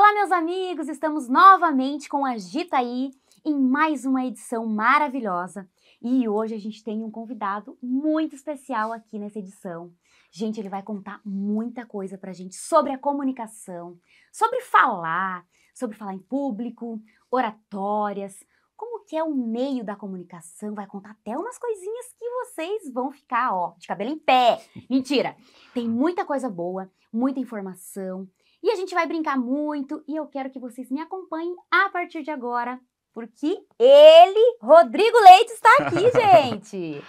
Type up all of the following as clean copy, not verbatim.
Olá, meus amigos! Estamos novamente com a Gitaí em mais uma edição maravilhosa. E hoje a gente tem um convidado muito especial aqui nessa edição. Gente, ele vai contar muita coisa pra gente sobre a comunicação, sobre falar em público, oratórias, como que é o meio da comunicação, vai contar até umas coisinhas que vocês vão ficar, ó, de cabelo em pé. Mentira! Tem muita coisa boa, muita informação. E a gente vai brincar muito e eu quero que vocês me acompanhem a partir de agora, porque ele, Rodrigo Leite, está aqui, gente!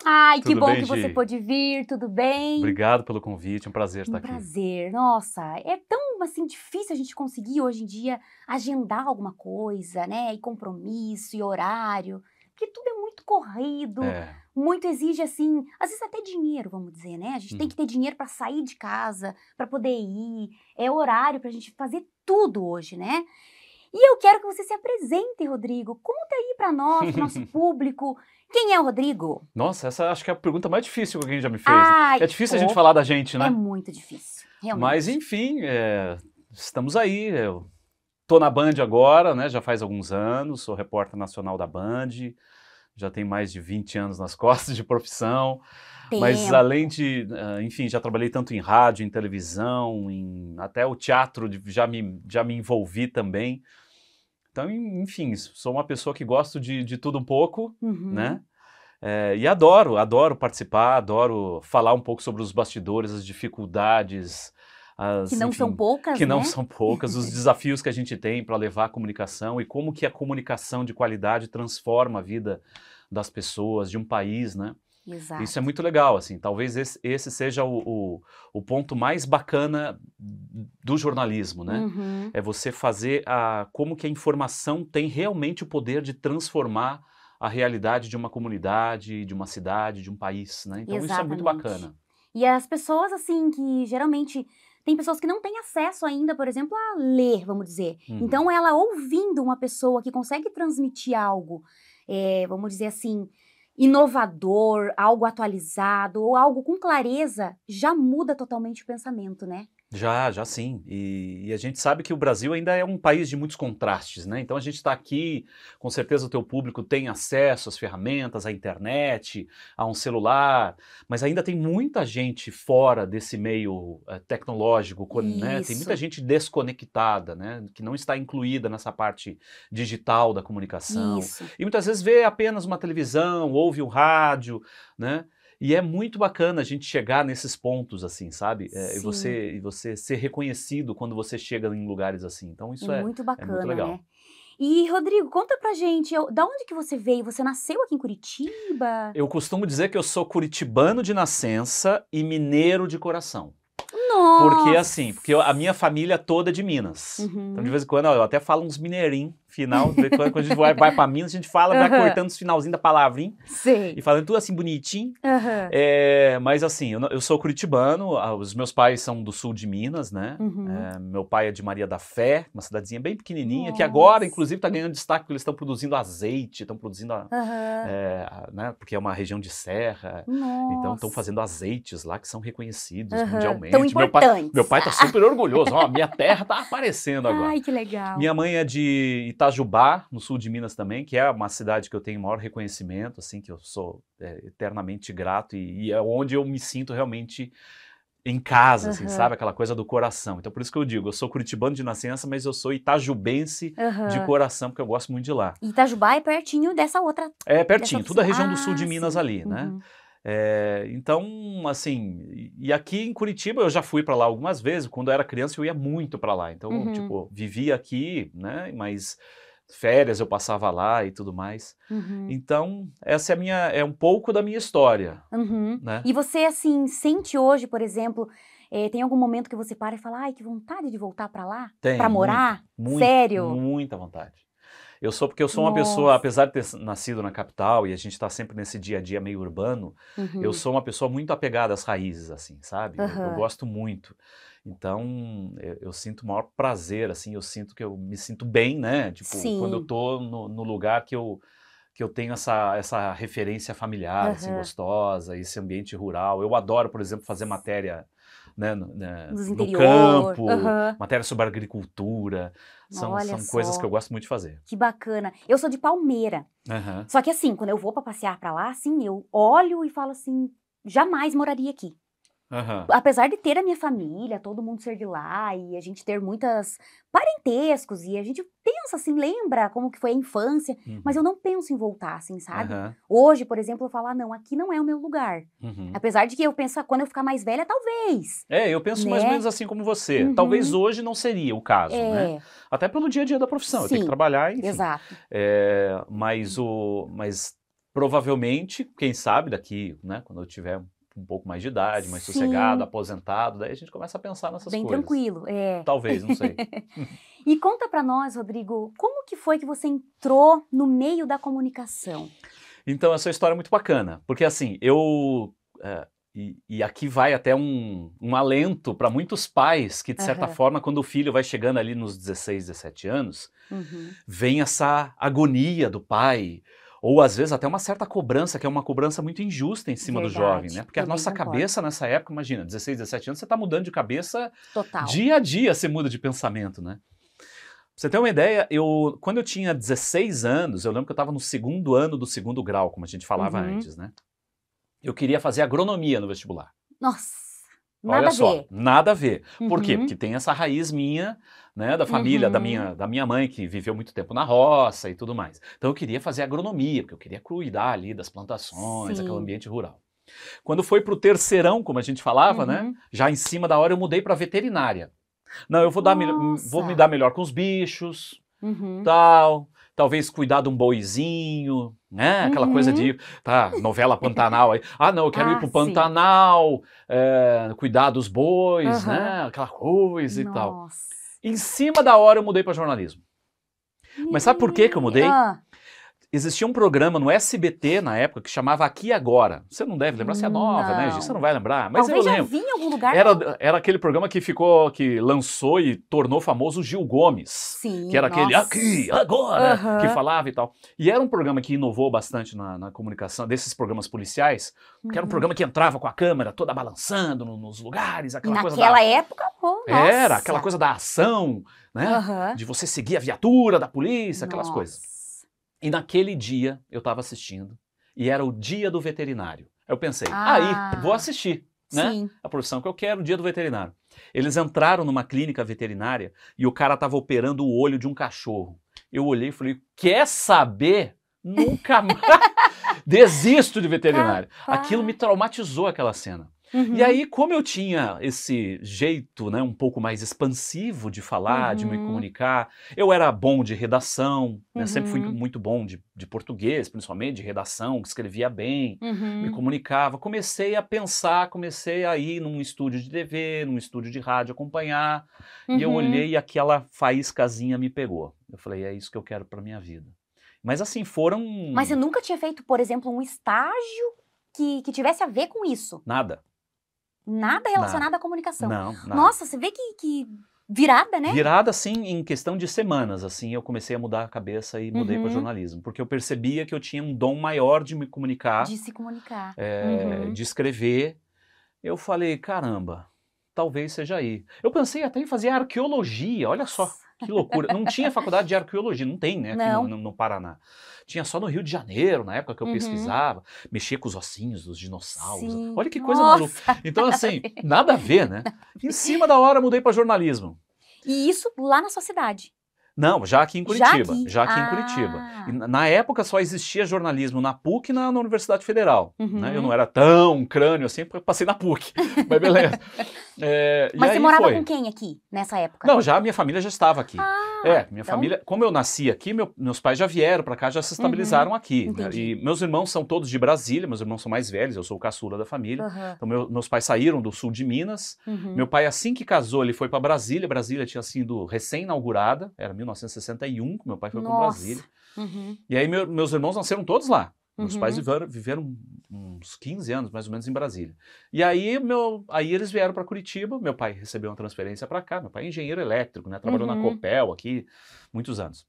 Ai, que bom que você pôde vir, tudo bem? Obrigado pelo convite, é um prazer estar aqui. Um prazer, nossa, é tão, assim, difícil a gente conseguir hoje em dia agendar alguma coisa, né, e compromisso, e horário, porque tudo é muito corrido, muito exige, assim, às vezes até dinheiro, vamos dizer, né, a gente tem que ter dinheiro para sair de casa, para poder ir, é horário para a gente fazer tudo hoje, né? E eu quero que você se apresente, Rodrigo. Conta aí para nós, pro nosso público. Quem é o Rodrigo? Nossa, essa acho que é a pergunta mais difícil que alguém já me fez. Ai, é difícil a gente falar da gente, né? É muito difícil, realmente. Mas, enfim, estamos aí. Eu tô na Band agora, né? Já faz alguns anos. Sou repórter nacional da Band. Já tenho mais de 20 anos nas costas de profissão. Mas além de, enfim, já trabalhei tanto em rádio, em televisão, até o teatro já me envolvi também. Então, enfim, sou uma pessoa que gosto de tudo um pouco, né? E adoro participar, adoro falar um pouco sobre os bastidores, as dificuldades. Que não são poucas, que né? não são poucas, os desafios que a gente tem para levar a comunicação e como que a comunicação de qualidade transforma a vida das pessoas, de um país, né? Exato. Isso é muito legal, assim, talvez esse seja o ponto mais bacana do jornalismo, né? É você fazer como que a informação tem realmente o poder de transformar a realidade de uma comunidade, de uma cidade, de um país, né? Então isso é muito bacana. E as pessoas, assim, que geralmente... Tem pessoas que não têm acesso ainda, por exemplo, a ler, vamos dizer. Então, ela ouvindo uma pessoa que consegue transmitir algo, vamos dizer assim, inovador, algo atualizado, ou algo com clareza, já muda totalmente o pensamento, né? Já sim. E a gente sabe que o Brasil ainda é um país de muitos contrastes, né? Então a gente está aqui, com certeza o teu público tem acesso às ferramentas, à internet, a um celular, mas ainda tem muita gente fora desse meio tecnológico, né? Tem muita gente desconectada, né? Que não está incluída nessa parte digital da comunicação. E muitas vezes vê apenas uma televisão, ouve um rádio, né? E é muito bacana a gente chegar nesses pontos, assim, sabe? E você ser reconhecido quando você chega em lugares assim. Então isso é muito legal. Né? E, Rodrigo, conta pra gente, da onde que você veio? Você nasceu aqui em Curitiba? Eu costumo dizer que eu sou curitibano de nascença e mineiro de coração. Nossa! Porque assim, a minha família toda é de Minas. Então de vez em quando eu até falo uns mineirinhos, final, quando a gente vai pra Minas, a gente fala, vai cortando os finalzinhos da palavrinha. Sei. E falando tudo assim bonitinho. Mas assim, eu sou curitibano, os meus pais são do sul de Minas, né? Meu pai é de Maria da Fé, uma cidadezinha bem pequenininha, que agora, inclusive, está ganhando destaque porque eles estão produzindo azeite, estão produzindo, né? Porque é uma região de serra. Então estão fazendo azeites lá que são reconhecidos mundialmente. Tão importantes. Meu pai tá super orgulhoso. Ó, minha terra tá aparecendo agora. Ai, que legal. Minha mãe é de Itajubá, no sul de Minas também, que é uma cidade que eu tenho maior reconhecimento, assim, que eu sou eternamente grato e é onde eu me sinto realmente em casa, assim, sabe? Aquela coisa do coração. Então, por isso que eu digo, eu sou curitibano de nascença, mas eu sou itajubense de coração, porque eu gosto muito de lá. E Itajubá é pertinho dessa outra... É pertinho, toda a região do sul de Minas ali, né? Então, assim, e aqui em Curitiba eu já fui para lá algumas vezes, quando eu era criança eu ia muito para lá, então, tipo, vivia aqui, né, mas férias eu passava lá e tudo mais. Então, essa é um pouco da minha história, né? E você, assim, sente hoje, por exemplo, tem algum momento que você para e fala, ai, que vontade de voltar para lá? Para morar? Sério? Muita vontade. Porque eu sou uma pessoa, apesar de ter nascido na capital e a gente tá sempre nesse dia a dia meio urbano, eu sou uma pessoa muito apegada às raízes, assim, sabe? Eu gosto muito. Então, eu sinto o maior prazer, assim, eu sinto que eu me sinto bem, né? Tipo, quando eu tô no lugar que eu que eu tenho essa referência familiar, assim, gostosa, esse ambiente rural. Eu adoro, por exemplo, fazer matéria, né, no campo, matéria sobre agricultura. São coisas que eu gosto muito de fazer. Que bacana. Eu sou de Palmeira. Uhum. Só que assim, quando eu vou para passear para lá, assim, eu olho e falo assim, jamais moraria aqui. Uhum. Apesar de ter a minha família, todo mundo ser de lá e a gente ter muitos parentescos e a gente pensa assim, lembra como que foi a infância, mas eu não penso em voltar, assim, sabe? Hoje, por exemplo, eu falo, não, aqui não é o meu lugar. Apesar de que eu penso, quando eu ficar mais velha, talvez. Eu penso mais ou menos assim como você. Talvez hoje não seria o caso, né? Até pelo dia a dia da profissão, eu tenho que trabalhar, enfim. Exato. Mas provavelmente, quem sabe daqui, né, quando eu tiver um pouco mais de idade, mais sossegado, aposentado, daí a gente começa a pensar nessas coisas. Bem tranquilo, Talvez, não sei. E conta pra nós, Rodrigo, como que foi que você entrou no meio da comunicação? Então, essa história é muito bacana, porque assim, e aqui vai até um alento para muitos pais que, de certa forma, quando o filho vai chegando ali nos 16, 17 anos, vem essa agonia do pai, ou às vezes até uma certa cobrança, que é uma cobrança muito injusta em cima do jovem, né? Porque a nossa cabeça nessa época, imagina, 16, 17 anos, você está mudando de cabeça dia a dia, você muda de pensamento, né? Pra você ter uma ideia, quando eu tinha 16 anos, eu lembro que eu estava no segundo ano do segundo grau, como a gente falava antes, né? Eu queria fazer agronomia no vestibular. Nossa! Olha só, nada a ver. Por quê? Porque tem essa raiz minha, né, da família, da minha mãe, que viveu muito tempo na roça e tudo mais. Então eu queria fazer agronomia, porque eu queria cuidar ali das plantações, aquele ambiente rural. Quando foi pro terceirão, como a gente falava, né, já em cima da hora eu mudei para veterinária. Não, eu vou me dar melhor com os bichos, tal... Talvez cuidar de um boizinho, né? Aquela coisa de, novela Pantanal aí. Ah, não, eu quero ir pro Pantanal, cuidar dos bois, né? Aquela coisa e tal. Em cima da hora eu mudei para jornalismo. Mas sabe por que eu mudei? Existia um programa no SBT na época que chamava Aqui e Agora. Você não deve lembrar, você é nova, né? Você não vai lembrar. Mas talvez eu lembro. Já vi em algum lugar. Era aquele programa que lançou e tornou famoso o Gil Gomes. Sim, que era aquele Aqui, Agora, que falava e tal. E era um programa que inovou bastante na comunicação, desses programas policiais, que era um programa que entrava com a câmera toda balançando nos lugares, aquela coisa naquela época, era aquela coisa da ação, né? De você seguir a viatura da polícia, aquelas coisas. E naquele dia eu estava assistindo e era o dia do veterinário. Eu pensei, vou assistir, né? Sim. A profissão que eu quero, o dia do veterinário. Eles entraram numa clínica veterinária e o cara estava operando o olho de um cachorro. Eu olhei e falei, quer saber? Nunca mais desisto de veterinário. Aquilo me traumatizou, aquela cena. E aí, como eu tinha esse jeito, né, um pouco mais expansivo de falar, de me comunicar, eu era bom de redação, né, sempre fui muito bom de português, principalmente, de redação, escrevia bem, me comunicava. Comecei a pensar, comecei a ir num estúdio de TV, num estúdio de rádio acompanhar, e eu olhei e aquela faíscazinha me pegou. Eu falei, é isso que eu quero para minha vida. Mas assim, foram... Mas você nunca tinha feito, por exemplo, um estágio que tivesse a ver com isso? Nada. Nada relacionado à comunicação? Não, nada. Nossa, você vê que virada, né? Virada, assim, em questão de semanas, assim, eu comecei a mudar a cabeça e mudei para jornalismo. Porque eu percebia que eu tinha um dom maior de me comunicar. De se comunicar. De escrever. Eu falei, caramba, talvez seja aí. Eu pensei até em fazer arqueologia, olha só. Que loucura. Não tinha faculdade de arqueologia, não tem, né, aqui no Paraná. Tinha só no Rio de Janeiro, na época que eu pesquisava, mexia com os ossinhos dos dinossauros. Sim. Olha que coisa maluca. Então, assim, nada a ver, né? Em cima da hora mudei para jornalismo. E isso lá na sua cidade? Não, já aqui em Curitiba. Já aqui em Curitiba. E, na época só existia jornalismo na PUC e na Universidade Federal. Né? Eu não era tão crânio assim, porque eu passei na PUC. Mas beleza. Mas você morava com quem aqui, nessa época? Não, já a minha família já estava aqui. Minha família, como eu nasci aqui, meus pais já vieram para cá, já se estabilizaram aqui. Né? E meus irmãos são todos de Brasília, meus irmãos são mais velhos, eu sou o caçula da família. Então meus pais saíram do sul de Minas. Meu pai, assim que casou, ele foi para Brasília. Brasília tinha sido recém-inaugurada, era 1961 que meu pai foi para Brasília. E aí meus irmãos nasceram todos lá. Meus pais viveram uns 15 anos, mais ou menos, em Brasília. E aí, eles vieram para Curitiba, meu pai recebeu uma transferência para cá, meu pai é engenheiro elétrico, né? Trabalhou na Copel aqui, muitos anos.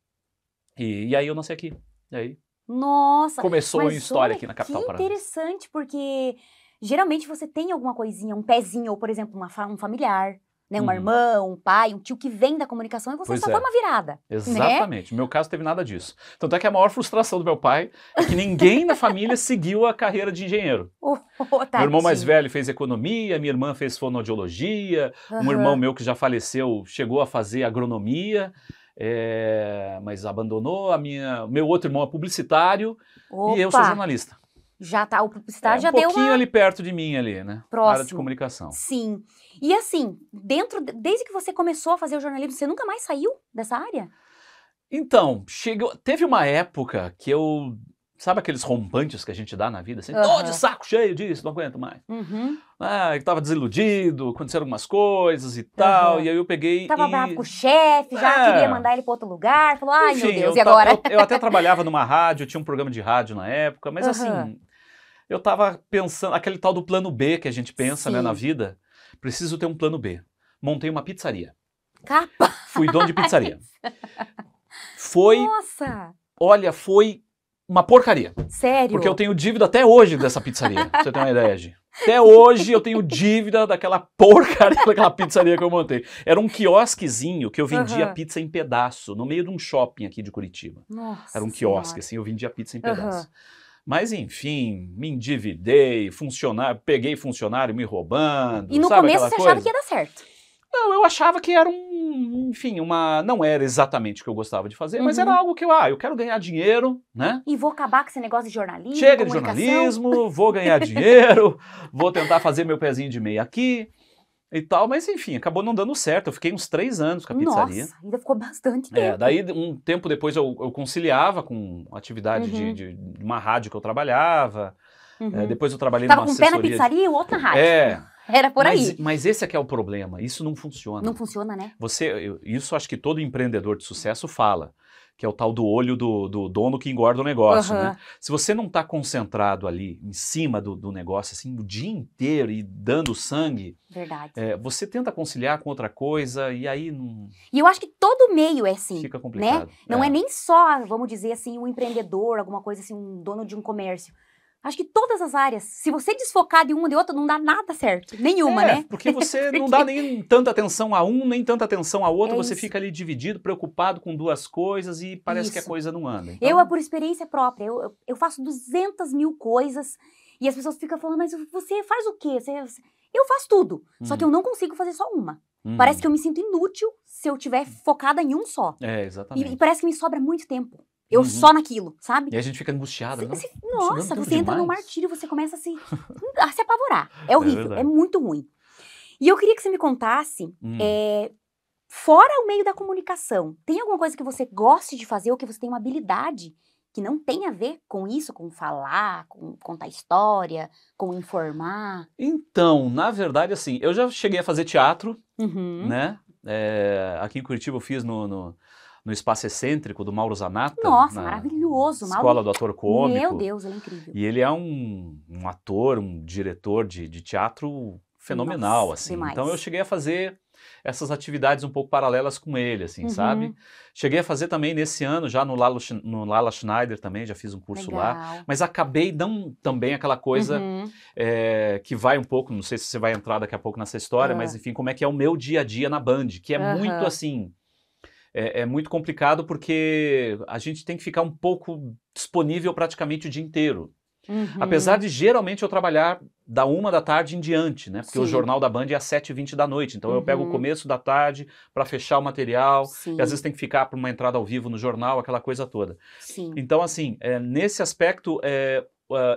E aí eu nasci aqui. E aí Nossa, Começou a mas história olha aqui na que capital paranense. interessante, porque geralmente você tem alguma coisinha, um pezinho, ou por exemplo, um familiar, né? Um Uhum. irmão, um pai, um tio que vem da comunicação e você Pois só é. foi uma virada, né? Exatamente. No meu caso teve nada disso. Tanto é que a maior frustração do meu pai é que ninguém na família seguiu a carreira de engenheiro. Ô, Meu irmão mais tadinho. velho fez economia, minha irmã fez fonoaudiologia, um irmão Aham. meu que já faleceu chegou a fazer agronomia, mas abandonou. Meu outro irmão é publicitário e eu sou Opa, jornalista. já tá, o É publicitário um já deu pouquinho uma ali perto de mim ali, né? Área de próximo. comunicação. Sim. E assim, desde que você começou a fazer o jornalismo, você nunca mais saiu dessa área? Então, teve uma época que eu, sabe aqueles rompantes que a gente dá na vida, assim, tô de Aham. saco cheio disso, não aguento mais. Uhum. Ah, eu tava desiludido, aconteceram algumas coisas e tal, Aham. e aí eu peguei Tava bravo com o chefe, já É. queria mandar ele para outro lugar, falou, ai meu Enfim, Deus, e agora? eu até trabalhava numa rádio, eu tinha um programa de rádio na época, mas Aham. assim, eu tava pensando, aquele tal do plano B que a gente pensa, né, na Sim. vida, preciso ter um plano B. Montei uma pizzaria, Capaz. fui dono de pizzaria. Foi, Nossa, foi uma porcaria. sério? Porque eu tenho dívida até hoje dessa pizzaria, pra você ter uma ideia, Gi. Até hoje eu tenho dívida daquela porcaria daquela pizzaria que eu montei. Era um quiosquezinho que eu vendia Aham. pizza em pedaço, no meio de um shopping aqui de Curitiba. Nossa Era um quiosque, Senhora. assim, eu vendia pizza em Aham. pedaço. Mas enfim, me endividei, peguei funcionário me roubando, E no sabe começo aquela você achava coisa? que ia dar certo. Não, eu achava que era enfim, não era exatamente o que eu gostava de fazer, mas era Uhum. algo que eu quero ganhar dinheiro, né? E vou acabar com esse negócio de jornalismo, Chega de comunicação. jornalismo, vou ganhar dinheiro, vou tentar fazer meu pezinho de meia aqui e tal, mas enfim, acabou não dando certo. Eu fiquei uns 3 anos com a pizzaria. Nossa, ainda ficou bastante tempo. Daí um tempo depois eu conciliava com a atividade Uhum. de uma rádio que eu trabalhava. Uhum. Depois eu trabalhei Tava numa com um pé na assessoria. pizzaria e o outro na rádio. Era por aí. Mas esse é que é o problema, isso não funciona. Não funciona, né? Isso acho que todo empreendedor de sucesso fala, que é o tal do olho do dono que engorda o negócio, Aham. né? Se você não está concentrado ali em cima do negócio, assim, o dia inteiro e dando sangue, Verdade. você tenta conciliar com outra coisa e aí não E eu acho que todo meio é assim, fica né? complicado. Não é nem só, vamos dizer assim, um empreendedor, alguma coisa assim, um dono de um comércio. Acho que todas as áreas, se você desfocar de uma de outra, não dá nada certo. Nenhuma, né? Porque você não dá nem tanta atenção a um, nem tanta atenção a outra, É você isso. fica ali dividido, preocupado com duas coisas e parece que a Isso. coisa não anda. Eu, Então, é por experiência própria, eu faço 200 mil coisas e as pessoas ficam falando, mas você faz o quê? Eu faço tudo, só que eu não consigo fazer só uma. Parece que eu me sinto inútil se eu estiver focada em um só. exatamente. E parece que me sobra muito tempo. Eu Uhum. só naquilo, sabe? E a gente fica angustiado. Nossa, você entra num demais. martírio, você começa a se apavorar. É horrível, verdade. é muito ruim. E eu queria que você me contasse, Hum. fora o meio da comunicação, tem alguma coisa que você goste de fazer ou que você tem uma habilidade que não tem a ver com isso, com falar, com contar história, com informar? Então, na verdade, assim, eu já cheguei a fazer teatro, Uhum. né? Aqui em Curitiba eu fiz no Espaço Excêntrico do Mauro Zanata. Nossa, na maravilhoso. Escola do Ator Cômico. Meu Deus, ele é incrível. E ele é um ator, um diretor de teatro fenomenal, Nossa, assim. demais. Então eu cheguei a fazer essas atividades um pouco paralelas com ele, assim, Uhum. sabe? Cheguei a fazer também nesse ano, já no Lala Schneider também, já fiz um curso lá. Legal. Mas acabei não também aquela coisa Uhum. que vai um pouco, não sei se você vai entrar daqui a pouco nessa história, mas enfim, como é que é o meu dia a dia na Band, que é muito Aham. assim, é muito complicado porque a gente tem que ficar um pouco disponível praticamente o dia inteiro. Uhum. Apesar de geralmente eu trabalhar da 1 da tarde em diante, né? Porque o Sim. jornal da Band é às 7h20 da noite, então eu pego o começo da tarde para fechar o material, Sim. e às vezes tem que ficar para uma entrada ao vivo no jornal, aquela coisa toda. Sim. Então, assim, nesse aspecto,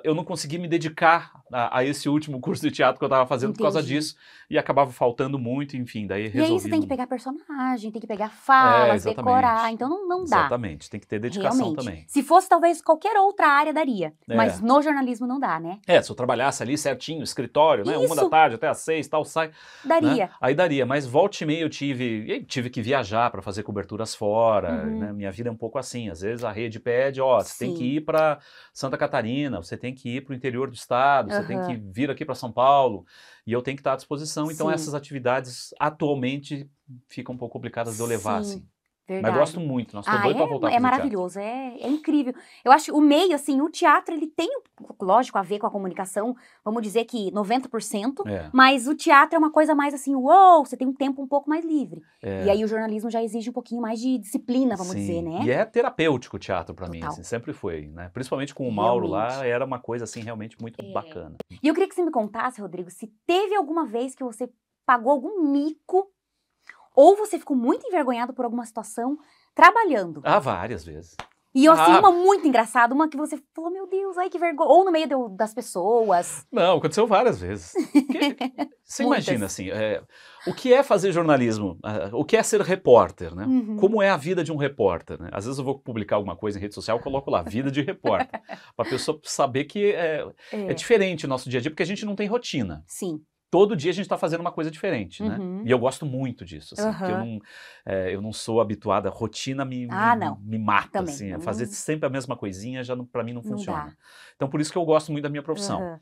eu não consegui me dedicar a esse último curso de teatro que eu estava fazendo por causa Entendi. disso, e acabava faltando muito, enfim, daí E resolvi. aí você tem que pegar personagem, tem que pegar falas, exatamente. decorar, então não dá. Exatamente, tem que ter dedicação Realmente. também. Se fosse talvez qualquer outra área daria, É. mas no jornalismo não dá, né? Se eu trabalhasse ali certinho, escritório, né? 1 da Isso. tarde até às 6, tal, sai. Daria. Né? Aí daria, mas volta e meia eu tive que viajar para fazer coberturas fora, Uhum. né? Minha vida é um pouco assim, às vezes a rede pede, você tem Sim. que ir para Santa Catarina, você tem que ir para o interior do estado, você tem Aham. que vir aqui para São Paulo, e eu tenho que estar à disposição, então Sim. essas atividades atualmente ficam um pouco complicadas de eu levar, Sim. assim. Mas gosto muito, nós estou doido pra voltar a fazer maravilhoso, é incrível. Eu acho o meio, assim, o teatro, ele tem, lógico, a ver com a comunicação, vamos dizer que 90%, mas o teatro é uma coisa mais assim, uou, você tem um tempo um pouco mais livre. E aí o jornalismo já exige um pouquinho mais de disciplina, vamos dizer, né? E é terapêutico o teatro pra mim, assim, sempre foi, né? Principalmente com o Mauro lá, era uma coisa, assim, realmente muito bacana. E eu queria que você me contasse, Rodrigo, se teve alguma vez que você pagou algum mico ou você ficou muito envergonhado por alguma situação trabalhando. Várias vezes. E assim, uma muito engraçada, uma que você falou, meu Deus, ai que vergonha. Ou no meio das pessoas. Não, aconteceu várias vezes. Você imagina, assim, o que é fazer jornalismo? O que é ser repórter, né? Como é a vida de um repórter, né? Às vezes eu vou publicar alguma coisa em rede social, eu coloco lá, vida de repórter. Para a pessoa saber que é diferente o nosso dia a dia, porque a gente não tem rotina. Sim. Todo dia a gente está fazendo uma coisa diferente, né? E eu gosto muito disso, assim, porque eu não sou habituada, a rotina me mata, também, assim, fazer sempre a mesma coisinha já para mim não funciona. Então por isso que eu gosto muito da minha profissão.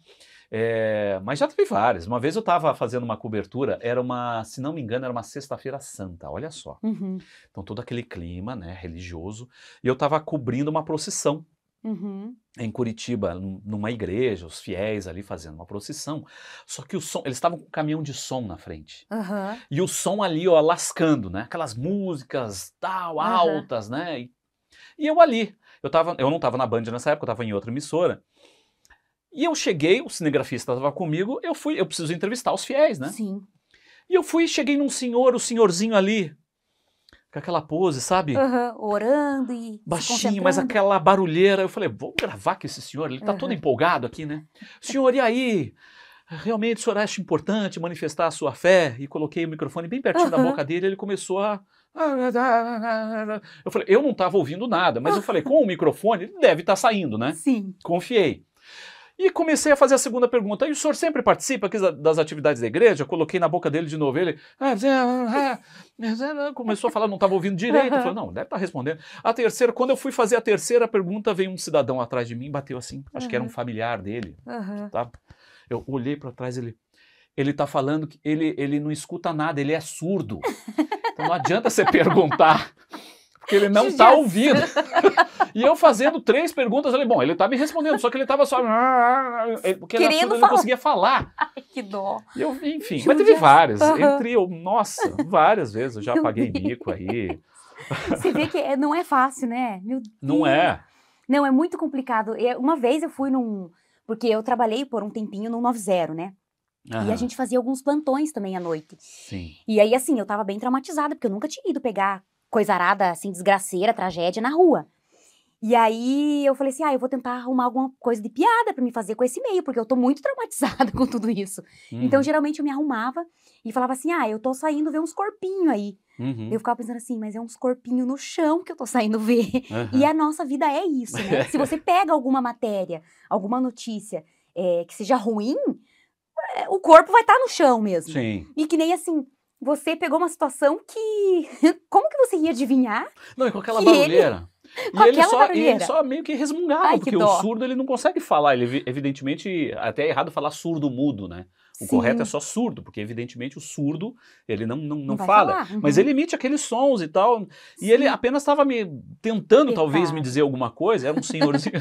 Mas já teve várias. Uma vez eu estava fazendo uma cobertura, se não me engano, era uma sexta-feira santa, olha só. Então todo aquele clima, né, religioso, e eu estava cobrindo uma procissão. Em Curitiba, numa igreja, os fiéis ali fazendo uma procissão, só que o som, eles estavam com um caminhão de som na frente, e o som ali, ó, lascando, né, aquelas músicas tal, altas, né, e eu ali, eu não estava na Band nessa época, eu estava em outra emissora, e eu cheguei, o cinegrafista estava comigo, eu preciso entrevistar os fiéis, né, e eu cheguei num senhor, o senhorzinho ali, com aquela pose, sabe? Orando e baixinho, mas aquela barulheira. Eu falei, vou gravar com esse senhor, ele tá todo empolgado aqui, né? Senhor, e aí? Realmente o senhor acha importante manifestar a sua fé? E coloquei o microfone bem pertinho da boca dele, ele começou a... Eu falei, eu não estava ouvindo nada, mas eu falei, com o microfone, ele deve estar saindo, né? Sim. Confiei. E comecei a fazer a segunda pergunta. E o senhor sempre participa aqui das atividades da igreja? Eu coloquei na boca dele de novo. Ele começou a falar, não estava ouvindo direito. Eu falei, não, deve estar respondendo. A terceira, quando eu fui fazer a terceira pergunta, veio um cidadão atrás de mim, bateu assim. Acho que era um familiar dele. Tá? Eu olhei para trás, ele está falando que ele não escuta nada, ele é surdo. Então não adianta você perguntar, porque ele não está ouvindo. E eu fazendo 3 perguntas, eu falei, bom, ele está me respondendo, só que ele estava só... Porque ele não conseguia falar. Ai, que dó. E eu, enfim, mas teve várias. Nossa, várias vezes eu já paguei mico aí. Você vê que não é fácil, né? Meu Deus. Não é. Não, é muito complicado. Uma vez eu fui porque eu trabalhei por um tempinho no 90, né? E a gente fazia alguns plantões também à noite. Sim. E aí, assim, eu tava bem traumatizada, porque eu nunca tinha ido pegar coisa arada, assim, desgraceira, tragédia na rua. E aí eu falei assim, eu vou tentar arrumar alguma coisa de piada pra me fazer com esse meio, porque eu tô muito traumatizada com tudo isso. Então, geralmente eu me arrumava e falava assim, eu tô saindo ver uns corpinhos aí. Eu ficava pensando assim, mas é uns corpinhos no chão que eu tô saindo ver. E a nossa vida é isso, né? Se você pega alguma matéria, alguma notícia que seja ruim, o corpo vai estar no chão mesmo. Sim. E que nem assim, você pegou uma situação que... Como que você ia adivinhar? Não, e com aquela barulheira. E ele só meio que resmungava, porque o surdo ele não consegue falar. Ele, evidentemente, até é errado falar surdo-mudo, né? O correto é só surdo, porque evidentemente o surdo, ele não fala. Mas ele emite aqueles sons e tal. E ele apenas estava tentando, talvez, me dizer alguma coisa. Era um senhorzinho.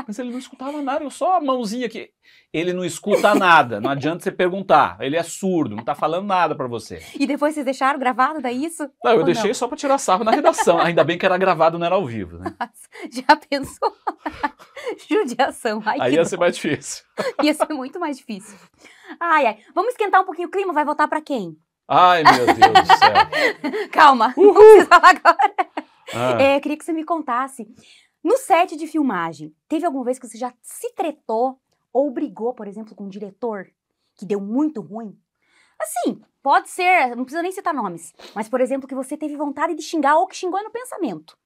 Mas ele não escutava nada, só a mãozinha aqui. Ele não escuta nada, não adianta você perguntar. Ele é surdo, não tá falando nada pra você. E depois vocês deixaram gravado daí isso? Não, eu deixei só pra tirar sarro na redação. Ainda bem que era gravado, não era ao vivo, né? Já pensou? Judiação. Aí ia ser mais difícil. Ia ser muito mais difícil. Vamos esquentar um pouquinho o clima, vai votar pra quem? Ai, meu Deus do céu. Calma, não precisa falar agora. Eu queria que você me contasse. No set de filmagem, teve alguma vez que você já se tretou ou brigou, por exemplo, com um diretor que deu muito ruim? Assim, pode ser, não precisa nem citar nomes, mas, por exemplo, que você teve vontade de xingar ou que xingou no pensamento,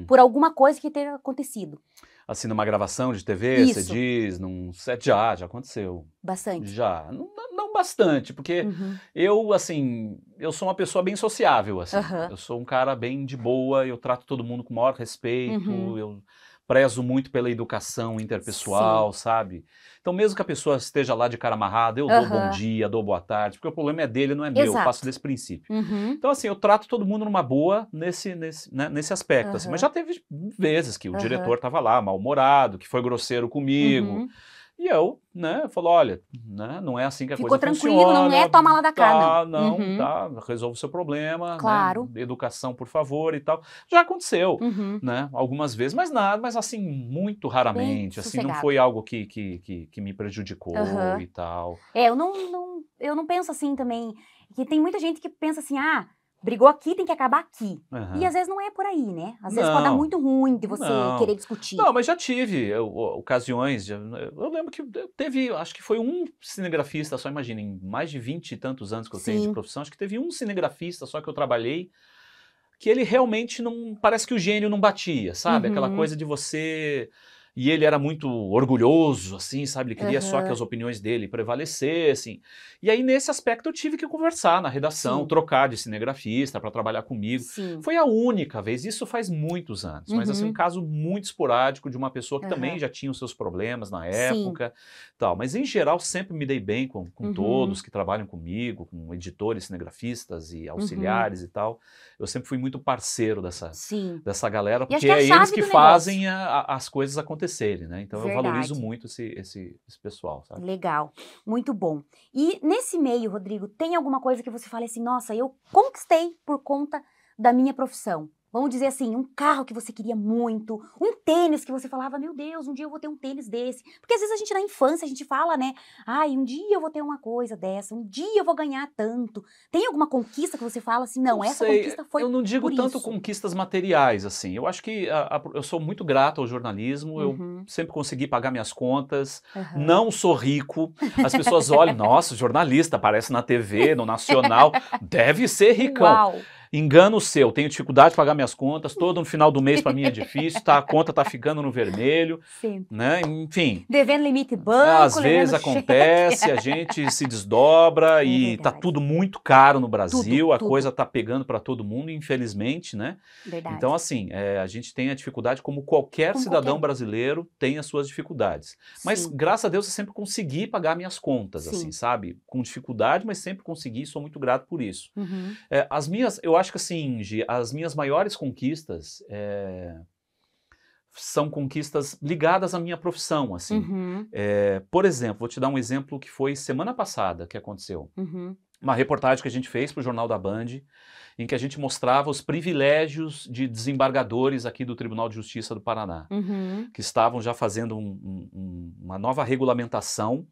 por alguma coisa que tenha acontecido. Assim, numa gravação de TV, você diz, num set já aconteceu. Bastante? Já, não bastante, porque eu, assim, eu sou uma pessoa bem sociável, assim. Eu sou um cara bem de boa, eu trato todo mundo com o maior respeito, prezo muito pela educação interpessoal, sabe? Então, mesmo que a pessoa esteja lá de cara amarrada, eu dou bom dia, dou boa tarde, porque o problema é dele, não é meu, eu passo desse princípio. Então, assim, eu trato todo mundo numa boa nesse aspecto, assim. Mas já teve vezes que o diretor estava lá, mal-humorado, que foi grosseiro comigo. E eu, né, falo, olha, né, não é assim que a coisa funciona. Ficou tranquilo, não é toma lá da cá, não. Tá, resolve o seu problema, claro. né, educação, por favor, e tal. Já aconteceu, né, algumas vezes, mas assim, muito raramente, assim, não foi algo que me prejudicou e tal. Eu não penso assim também, que tem muita gente que pensa assim, brigou aqui, tem que acabar aqui. E às vezes não é por aí, né? Às vezes pode dar muito ruim de você querer discutir. Não, mas já tive ocasiões, eu lembro que teve, acho que foi um cinegrafista, só imagina, em mais de 20 e tantos anos que eu tenho de profissão, acho que teve um cinegrafista só que eu trabalhei, que ele realmente não, parece que o gênio não batia, sabe? Aquela coisa de você... E ele era muito orgulhoso, assim, sabe? Ele queria só que as opiniões dele prevalecessem. E aí, nesse aspecto, eu tive que conversar na redação, trocar de cinegrafista para trabalhar comigo. Foi a única vez, isso faz muitos anos, mas assim, um caso muito esporádico de uma pessoa que também já tinha os seus problemas na época. Tal. Mas, em geral, sempre me dei bem com todos que trabalham comigo, com editores, cinegrafistas e auxiliares e tal. Eu sempre fui muito parceiro dessa galera, porque é eles que fazem as coisas acontecerem, né? Então eu valorizo muito esse pessoal, sabe? Legal, muito bom. E nesse meio, Rodrigo, tem alguma coisa que você fala assim, nossa, eu conquistei por conta da minha profissão? Vamos dizer assim, um carro que você queria muito, um tênis que você falava, meu Deus, um dia eu vou ter um tênis desse. Porque às vezes a gente na infância, a gente fala, né? Um dia eu vou ter uma coisa dessa, um dia eu vou ganhar tanto. Tem alguma conquista que você fala assim, não, essa conquista foi por isso? Eu não digo tanto conquistas materiais, assim. Eu acho que eu sou muito grato ao jornalismo, eu sempre consegui pagar minhas contas, não sou rico. As pessoas olham, nossa, jornalista, aparece na TV, no Nacional, deve ser ricão. Uau. Engano seu, tenho dificuldade de pagar minhas contas, todo no final do mês para mim é difícil, a conta tá ficando no vermelho, né? Enfim. Devendo limite banco, às vezes acontece, a gente se desdobra e tá tudo muito caro no Brasil, a coisa tá pegando para todo mundo, infelizmente, né? Então, assim, a gente tem a dificuldade como qualquer cidadão brasileiro tem as suas dificuldades. Mas, graças a Deus, eu sempre consegui pagar minhas contas, assim, sabe? Com dificuldade, mas sempre consegui, sou muito grato por isso. Eu acho que assim, Gi, as minhas maiores conquistas são conquistas ligadas à minha profissão, assim. Por exemplo, vou te dar um exemplo que foi semana passada que aconteceu. Uma reportagem que a gente fez para o Jornal da Band, em que a gente mostrava os privilégios de desembargadores aqui do Tribunal de Justiça do Paraná, que estavam já fazendo uma nova regulamentação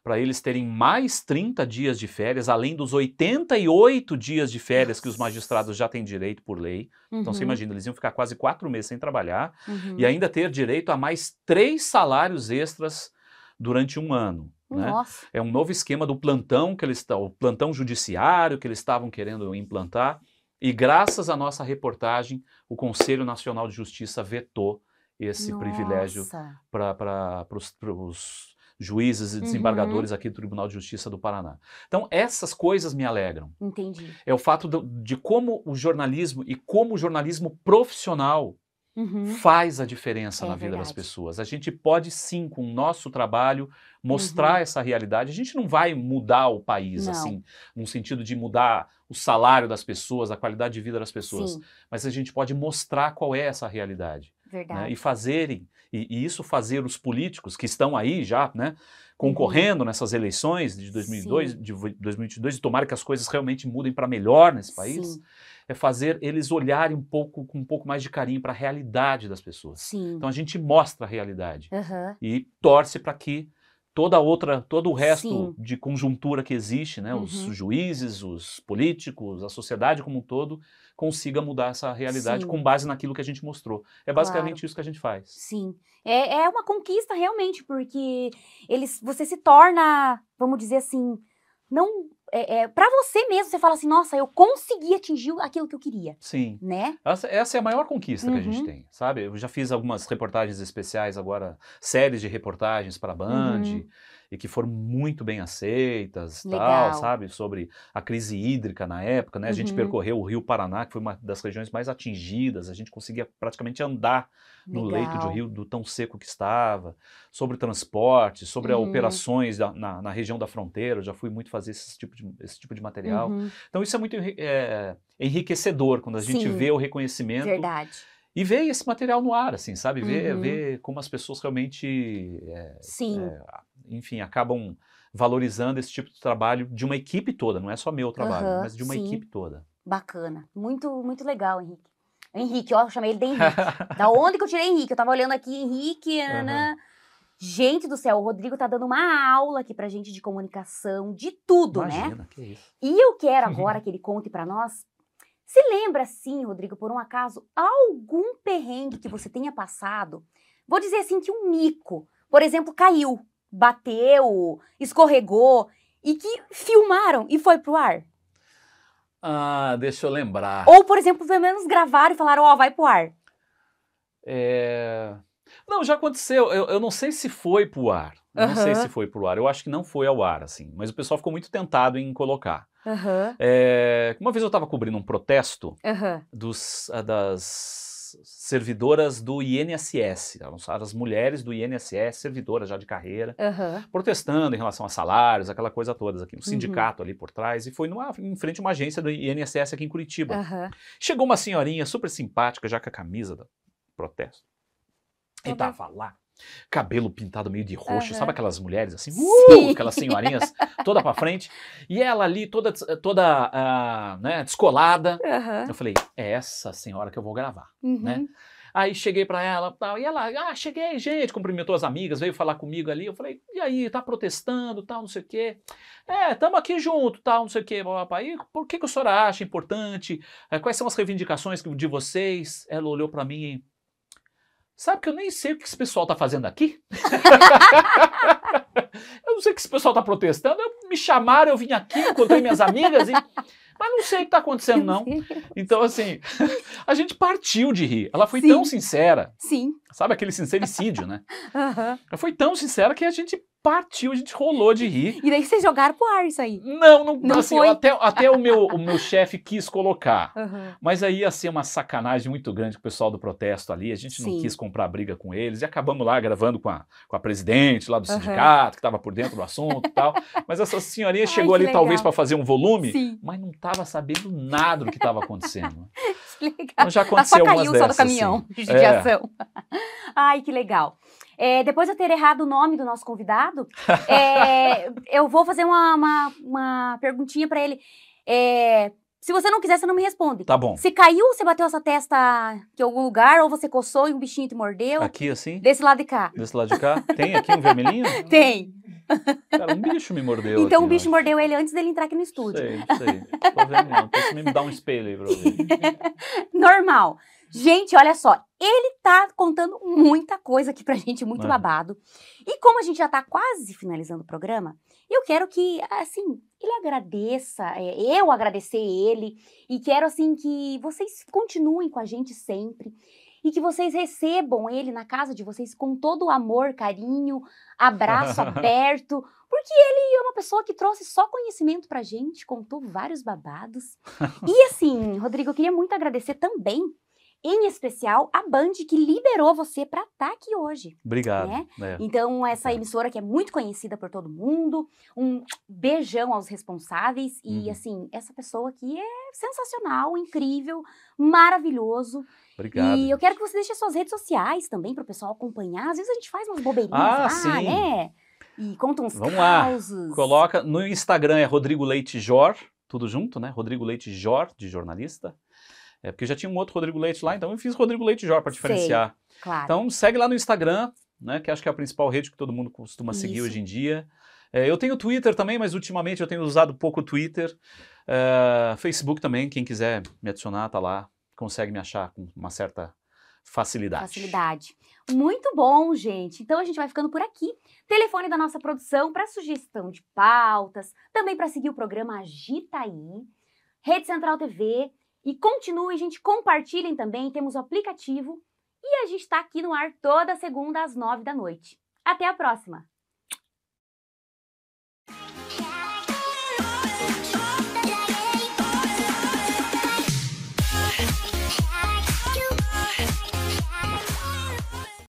para eles terem mais 30 dias de férias, além dos 88 dias de férias que os magistrados já têm direito por lei. Então, você imagina, eles iam ficar quase 4 meses sem trabalhar e ainda ter direito a mais 3 salários extras durante um ano. Né? É um novo esquema do plantão, o plantão judiciário que eles estavam querendo implantar. E graças à nossa reportagem, o Conselho Nacional de Justiça vetou esse privilégio para os juízes e desembargadores aqui do Tribunal de Justiça do Paraná. Então, essas coisas me alegram. Entendi. É o fato de como o jornalismo e como o jornalismo profissional faz a diferença na vida das pessoas. A gente pode sim, com o nosso trabalho, mostrar essa realidade. A gente não vai mudar o país, assim, no sentido de mudar o salário das pessoas, a qualidade de vida das pessoas. Mas a gente pode mostrar qual é essa realidade. Né? E fazerem, e isso fazer os políticos que estão aí já, né, concorrendo nessas eleições de 2022, e tomara que as coisas realmente mudem para melhor nesse país, é fazer eles olharem com um pouco mais de carinho para a realidade das pessoas. Então a gente mostra a realidade e torce para que todo o resto de conjuntura que existe, né, os juízes, os políticos, a sociedade como um todo, consiga mudar essa realidade com base naquilo que a gente mostrou. É basicamente isso que a gente faz. Sim. É uma conquista realmente, porque você se torna, vamos dizer assim, não... para você mesmo, você fala assim, nossa, eu consegui atingir aquilo que eu queria. Sim. Né? Essa é a maior conquista que a gente tem, sabe? Eu já fiz algumas reportagens especiais agora, séries de reportagens para a Band, e que foram muito bem aceitas, Legal. tal, sabe? Sobre a crise hídrica na época, né? A gente percorreu o Rio Paraná, que foi uma das regiões mais atingidas, a gente conseguia praticamente andar no leito de Legal. rio do tão seco que estava, sobre transporte, sobre operações na região da fronteira, eu já fui muito fazer esse tipo de material. Então isso é muito enriquecedor, quando a gente Sim. vê o reconhecimento Verdade. e vê esse material no ar, assim, sabe? Uhum. Ver como as pessoas realmente, Sim. enfim, acabam valorizando esse tipo de trabalho de uma equipe toda, não é só meu trabalho, Aham, mas de uma sim. equipe toda. Bacana. Muito, muito legal, Henrique. Henrique, ó, eu chamei ele de Henrique. Da onde que eu tirei Henrique? Eu tava olhando aqui, Henrique, Ana. Gente do céu, o Rodrigo tá dando uma aula aqui pra gente de comunicação, de tudo, né? Imagina, que isso. E eu quero agora que ele conte pra nós. Se lembra, sim, Rodrigo, por um acaso, algum perrengue que você tenha passado? Vou dizer assim que um mico, por exemplo, caiu, bateu, escorregou e que filmaram e foi pro ar? Ah, deixa eu lembrar. Ou, por exemplo, pelo menos gravaram e falaram, ó, vai pro ar. Não, já aconteceu. Eu não sei se foi pro ar. Eu não sei se foi pro ar. Eu acho que não foi ao ar, assim. Mas o pessoal ficou muito tentado em colocar. Uma vez eu estava cobrindo um protesto das servidoras do INSS, as mulheres do INSS, servidoras já de carreira, protestando em relação a salários, aquela coisa toda aqui, um sindicato ali por trás, e foi em frente a uma agência do INSS aqui em Curitiba. Chegou uma senhorinha super simpática, já com a camisa do protesto, e tava lá, cabelo pintado meio de roxo, sabe aquelas mulheres assim, aquelas senhorinhas toda pra frente, e ela ali toda né, descolada. Eu falei, é essa senhora que eu vou gravar, né? Aí cheguei pra ela, tal, e ela, cheguei, gente, cumprimentou as amigas, veio falar comigo ali, eu falei, e aí, tá protestando, tal, não sei o quê? Tamo aqui junto, tal, não sei o quê, papai. E por que a senhora acha importante? Quais são as reivindicações de vocês? Ela olhou pra mim e, sabe que eu nem sei o que esse pessoal tá fazendo aqui? Eu não sei o que esse pessoal tá protestando, me chamaram, eu vim aqui, encontrei minhas amigas, mas não sei o que tá acontecendo não. Então assim, a gente partiu de rir, ela foi tão sincera, sabe aquele sincericídio, né? Ela foi tão sincera que a gente partiu, a gente rolou de rir. E daí vocês jogaram pro ar isso aí? Não assim, foi? Até o meu chefe quis colocar, mas aí ia ser uma sacanagem muito grande com o pessoal do protesto ali, a gente não quis comprar briga com eles, e acabamos lá gravando com a presidente lá do sindicato, que estava por dentro do assunto e tal, mas essa senhorinha chegou ali talvez para fazer um volume, mas não estava sabendo nada do que estava acontecendo. Legal. Então já aconteceu ela só umas caiu dessas, só do caminhão assim. de ação. Ai, que legal. Depois de eu ter errado o nome do nosso convidado, eu vou fazer uma perguntinha pra ele. Se você não quiser, você não me responde. Tá bom. Se caiu, você bateu essa testa em algum lugar, ou você coçou e um bichinho te mordeu? Aqui assim? Desse lado de cá. Desse lado de cá? Tem aqui um vermelhinho? Tem. Cara, um bicho me mordeu. Então aqui, o bicho mordeu ele antes dele entrar aqui no estúdio. Sei. Tô vendo não. Então você me dá um espelho aí pra eu ver. Normal. Gente, olha só, ele tá contando muita coisa aqui pra gente, muito babado. E como a gente já tá quase finalizando o programa, eu quero que, assim, ele agradeça, eu agradecer ele, e quero, assim, que vocês continuem com a gente sempre, e que vocês recebam ele na casa de vocês com todo o amor, carinho, abraço aberto, porque ele é uma pessoa que trouxe só conhecimento pra gente, contou vários babados. E assim, Rodrigo, eu queria muito agradecer também, em especial, a Band que liberou você para estar aqui hoje. Obrigado. Né? Então, essa emissora que é muito conhecida por todo mundo, um beijão aos responsáveis e, assim, essa pessoa aqui é sensacional, incrível, maravilhoso. Obrigado. E eu quero que você deixe as suas redes sociais também para o pessoal acompanhar. Às vezes a gente faz umas bobeirinhas sim. né? E conta uns Vamos causos. Lá. Coloca no Instagram é Rodrigo Leite Jor, tudo junto, né? Rodrigo Leite Jor, de jornalista. Porque já tinha um outro Rodrigo Leite lá, então eu fiz Rodrigo Leite Jor para diferenciar. Sei, claro. Então segue lá no Instagram, né? Que acho que é a principal rede que todo mundo costuma seguir hoje em dia. Eu tenho Twitter também, mas ultimamente eu tenho usado pouco o Twitter. Facebook também, quem quiser me adicionar, tá lá. Consegue me achar com uma certa facilidade. Muito bom, gente. Então a gente vai ficando por aqui. Telefone da nossa produção para sugestão de pautas, também para seguir o programa Agita Aí, Rede Central TV. E continuem, gente, compartilhem também, temos o aplicativo. E a gente está aqui no ar toda segunda às 9 da noite. Até a próxima!